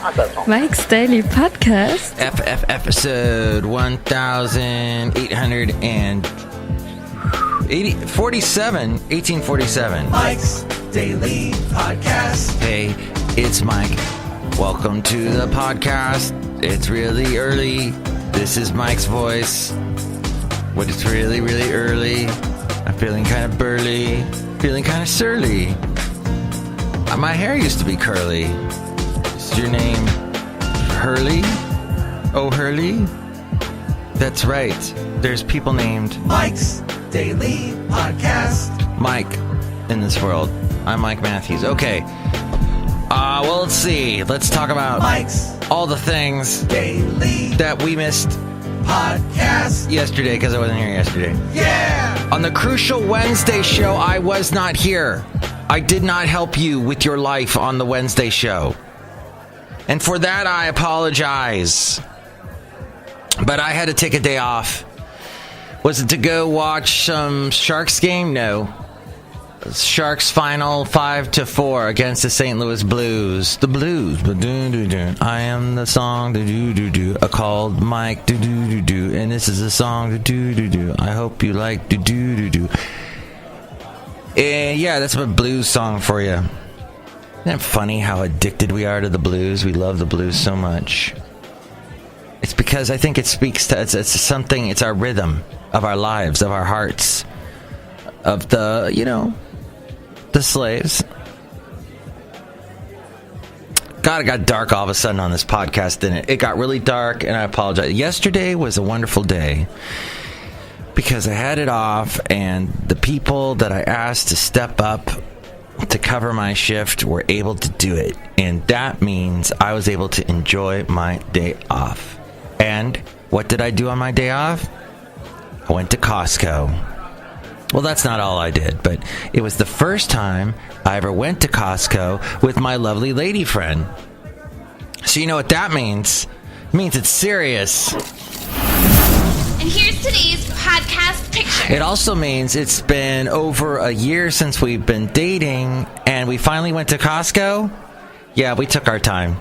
Mike's Daily Podcast. Episode 1847. Mike's Daily Podcast. Hey, it's Mike. Welcome to the podcast. It's really early. This is Mike's voice. But it's really, really early. I'm feeling kind of burly. Feeling kind of surly. My hair used to be curly. Is your name Hurley? Oh, Hurley? That's right. There's people named Mike's Daily Podcast. Mike in this world. I'm Mike Matthews. Okay. Well, let's see. Let's talk about Mike's all the things Daily that we missed Podcast. yesterday because I wasn't here yesterday. Yeah! On the Crucial Wednesday show, I was not here. I did not help you with your life on the Wednesday show. And for that, I apologize. But I had to take a day off. Was it to go watch some Sharks game? No. Sharks final 5-4 against the St. Louis Blues. The Blues. I am the song called Mike. And this is a song. I hope you like. And yeah, that's a blues song for you. Isn't it funny how addicted we are to the blues? We love the blues so much. It's because I think it speaks to it's something. It's our rhythm of our lives, of our hearts, of the slaves. God, it got dark all of a sudden on this podcast, didn't it? It got really dark, and I apologize. Yesterday was a wonderful day because I had it off, and the people that I asked to step up to cover my shift were able to do it. And that means I was able to enjoy my day off. And what did I do on my day off? I went to Costco. Well, that's not all I did, but it was the first time I ever went to Costco with my lovely lady friend. So you know what that means? It means it's serious. And here's today's podcast picture. It also means it's been over a year since we've been dating, and we finally went to Costco. Yeah, we took our time.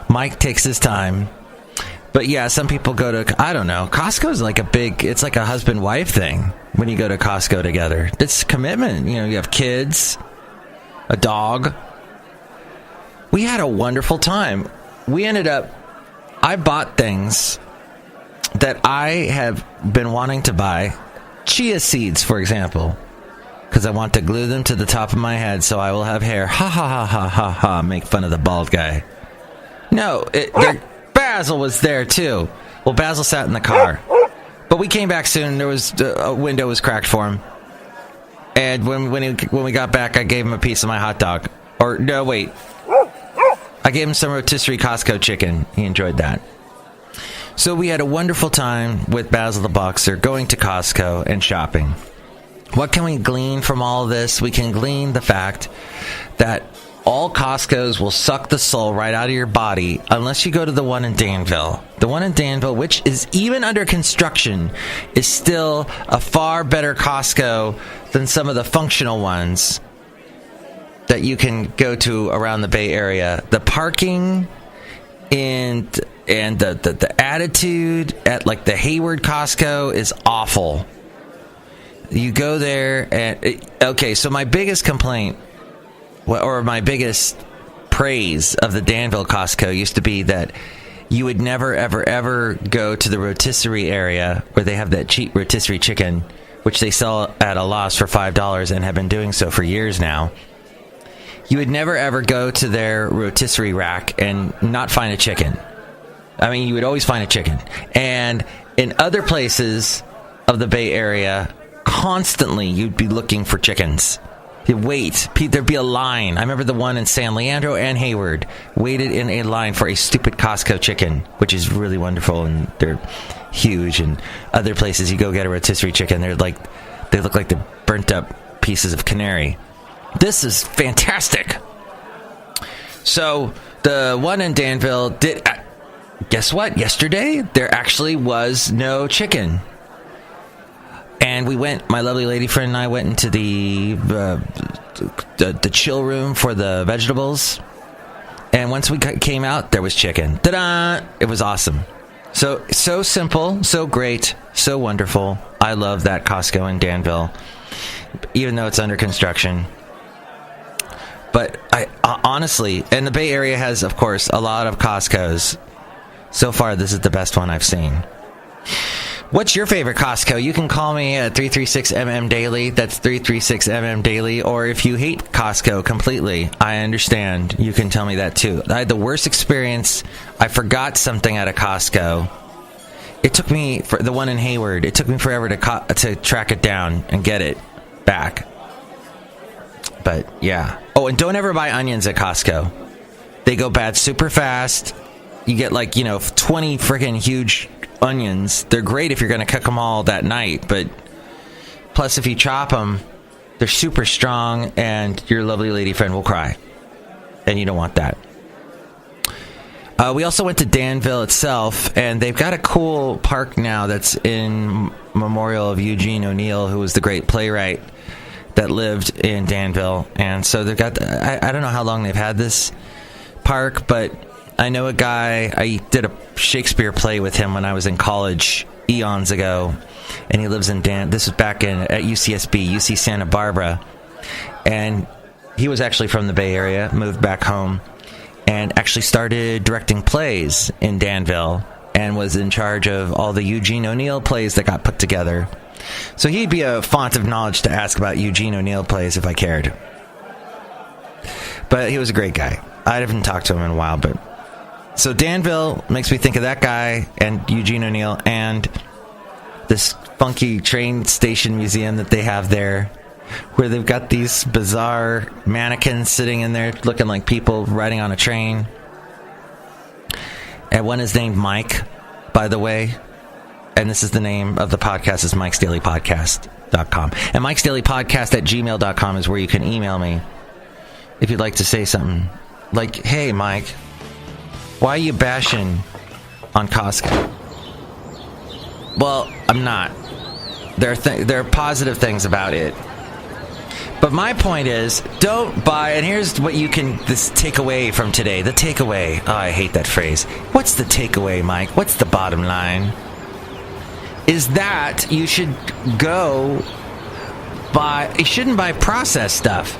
Mike takes his time. But yeah, some people go to, I don't know, Costco's like it's like a husband-wife thing when you go to Costco together. It's commitment. You know, you have kids, a dog. We had a wonderful time. I bought things that I have been wanting to buy. Chia seeds, for example, because I want to glue them to the top of my head so I will have hair. Ha ha ha ha ha ha, make fun of the bald guy. No, Basil was there too. Well, Basil sat in the car, but we came back soon. There was a window was cracked for him, and when we got back, I gave him a piece of my hot dog. Or no, wait, I gave him some rotisserie Costco chicken. He enjoyed that. So we had a wonderful time with Basil the Boxer, going to Costco and shopping. What can we glean from all this? We can glean the fact that all Costco's will suck the soul right out of your body unless you go to the one in Danville. The one in Danville, which is even under construction, is still a far better Costco than some of the functional ones that you can go to around the Bay Area. The parking and the attitude at like the Hayward Costco is awful. You go there and okay, so my biggest complaint or my biggest praise of the Danville Costco used to be that you would never, ever, ever go to the rotisserie area where they have that cheap rotisserie chicken, which they sell at a loss for $5 and have been doing so for years now. You would never, ever go to their rotisserie rack and not find a chicken. I mean, you would always find a chicken. And in other places of the Bay Area, constantly you'd be looking for chickens. You'd wait. There'd be a line. I remember the one in San Leandro and Hayward waited in a line for a stupid Costco chicken, which is really wonderful, and they're huge. And other places you go get a rotisserie chicken, they look like the burnt up pieces of canary. This is fantastic. So the one in Danville did. Guess what? Yesterday there actually was no chicken. And we went, my lovely lady friend and I went into the chill room for the vegetables. And once we came out, there was chicken. Ta-da! It was awesome. So simple, so great, so wonderful. I love that Costco in Danville, even though it's under construction. But I honestly, and the Bay Area has, of course, a lot of Costcos. So far, this is the best one I've seen. What's your favorite Costco? You can call me at 336MM-DAILY. That's 336MM-DAILY. Or if you hate Costco completely, I understand. You can tell me that too. I had the worst experience. I forgot something at a Costco. It took me, for the one in Hayward, it took me forever to track it down and get it back. But yeah. Oh, and don't ever buy onions at Costco. They go bad super fast. You get 20 freaking huge onions. They're great if you're going to cook them all that night, but plus if you chop them, they're super strong and your lovely lady friend will cry. And you don't want that. We also went to Danville itself, and they've got a cool park now that's in memorial of Eugene O'Neill, who was the great playwright that lived in Danville. And so they've got, I don't know how long they've had this park, but I know a guy, I did a Shakespeare play with him when I was in college eons ago, and he lives in this was back at UCSB, UC Santa Barbara, and he was actually from the Bay Area, moved back home, and actually started directing plays in Danville, and was in charge of all the Eugene O'Neill plays that got put together. So he'd be a font of knowledge to ask about Eugene O'Neill plays if I cared. But he was a great guy. I haven't talked to him in a while, but... So Danville makes me think of that guy and Eugene O'Neill and this funky train station museum that they have there, where they've got these bizarre mannequins sitting in there looking like people riding on a train. And one is named Mike, by the way. And this is the name of the podcast, is MikesDailyPodcast.com. And MikesDailyPodcast@gmail.com is where you can email me if you'd like to say something. Like, hey, Mike, why are you bashing on Costco? Well, I'm not. There are positive things about it. But my point is, don't buy, and here's what you can take away from today. The takeaway. Oh, I hate that phrase. What's the takeaway, Mike? What's the bottom line? Is that you should you shouldn't buy processed stuff.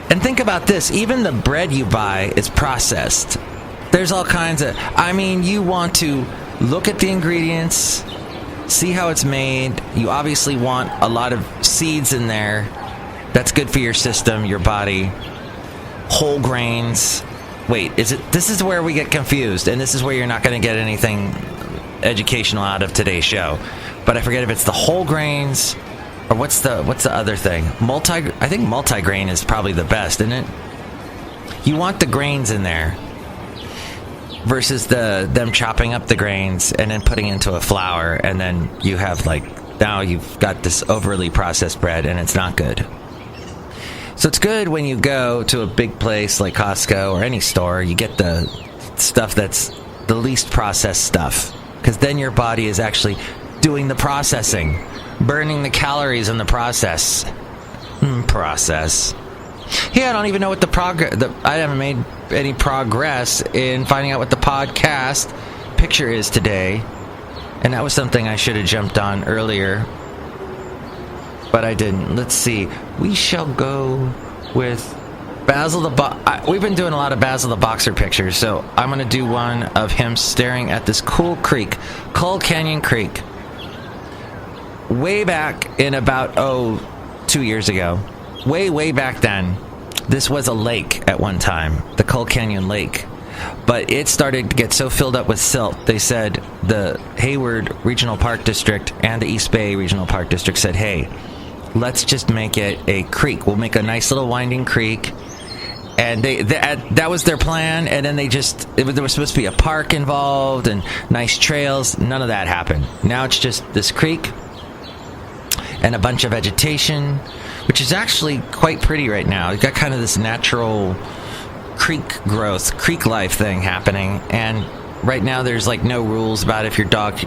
And think about this. Even the bread you buy is processed. There's all kinds of... you want to look at the ingredients, see how it's made. You obviously want a lot of seeds in there. That's good for your system, your body. Whole grains. Wait, this is where we get confused, and this is where you're not going to get anything educational out of today's show. But I forget if it's the whole grains, or what's the other thing? I think multigrain is probably the best, isn't it? You want the grains in there versus them chopping up the grains and then putting into a flour, and then you have now you've got this overly processed bread, and it's not good. So it's good when you go to a big place like Costco or any store, you get the stuff that's the least processed stuff, because then your body is actually doing the processing, burning the calories in the process. Yeah, I don't even know what I haven't made any progress in finding out what the podcast picture is today, and that was something I should have jumped on earlier, but I didn't. Let's see. We shall go with Basil the we've been doing a lot of Basil the Boxer pictures, so I'm going to do one of him staring at this cool creek, Coal Canyon Creek. Way back in about, 2 years ago. Way back then, this was a lake at one time, the Coal Canyon Lake. But it started to get so filled up with silt, they said, the Hayward Regional Park District and the East Bay Regional Park District said, hey, let's just make it a creek. We'll make a nice little winding creek. And that was their plan, and then there was supposed to be a park involved and nice trails. None of that happened. Now it's just this creek and a bunch of vegetation, which is actually quite pretty right now. You've got kind of this natural creek growth, creek life thing happening, and right now there's no rules about if your dog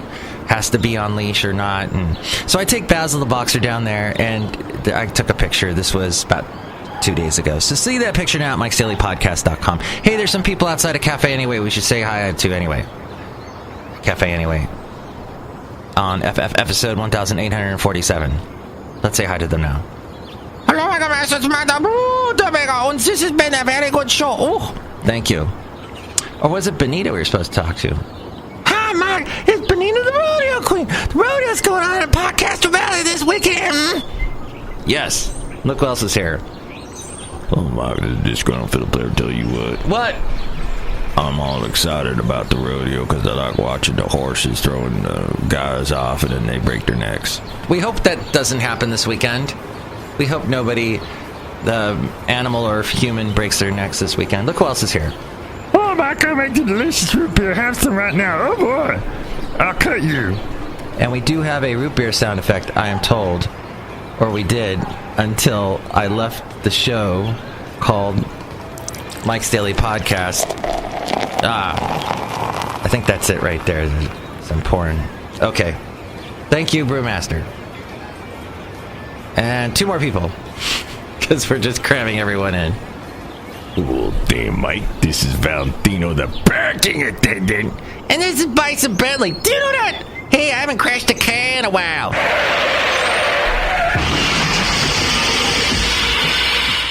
has to be on leash or not. And so I take Basil the Boxer down there, and I took a picture. This was about 2 days ago. So see that picture now at MikesDailyPodcast.com. Hey, there's some people outside a Cafe Anyway we should say hi to anyway. Cafe Anyway. On episode 1847. Let's say hi to them now. Hello, it's Madame Rootabega, and this has been a very good show. Oh, thank you. Or was it Benita we were supposed to talk to? Hi, Mike. It's Benita the Rodeo Queen. The rodeo's going on in Podcaster Valley this weekend. Yes. Look who else is here. Oh, Mike, just going to fit up there and tell you what. What? I'm all excited about the rodeo because I like watching the horses throwing guys off and then they break their necks. We hope that doesn't happen this weekend. We hope nobody, the animal or human, breaks their necks this weekend. Look who else is here. Oh, Mike, I make the delicious root beer. Have some right now. Oh, boy. I'll cut you. And we do have a root beer sound effect, I am told. Or we did, until I left the show called Mike's Daily Podcast. I think that's it right there. Some pouring. Okay. Thank you, Brewmaster. And 2 more people. Because we're just cramming everyone in. Well, damn, Mike, this is Valentino, the parking attendant. And this is Bison Bentley. Do you know that? Hey, I haven't crashed a car in a while.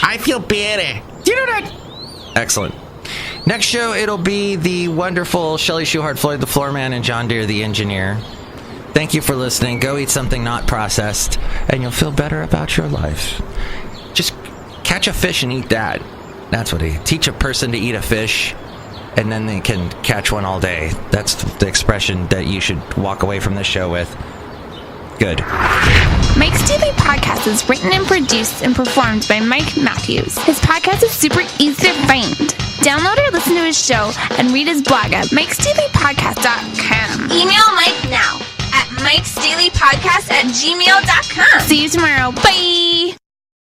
I feel better. Do you know that? Excellent. Next show, it'll be the wonderful Chely Shoehart, Floyd the Floorman, and John Deere the Engineer. Thank you for listening. Go eat something not processed, and you'll feel better about your life. Just catch a fish and eat that. That's what teach a person to eat a fish, and then they can catch one all day. That's the expression that you should walk away from this show with. Good. Mike's Daily Podcast is written and produced and performed by Mike Matthews. His podcast is super easy to find. Download or listen to his show and read his blog at MikesDailyPodcast.com. Email Mike now at MikesDailyPodcast@gmail.com. See you tomorrow. Bye!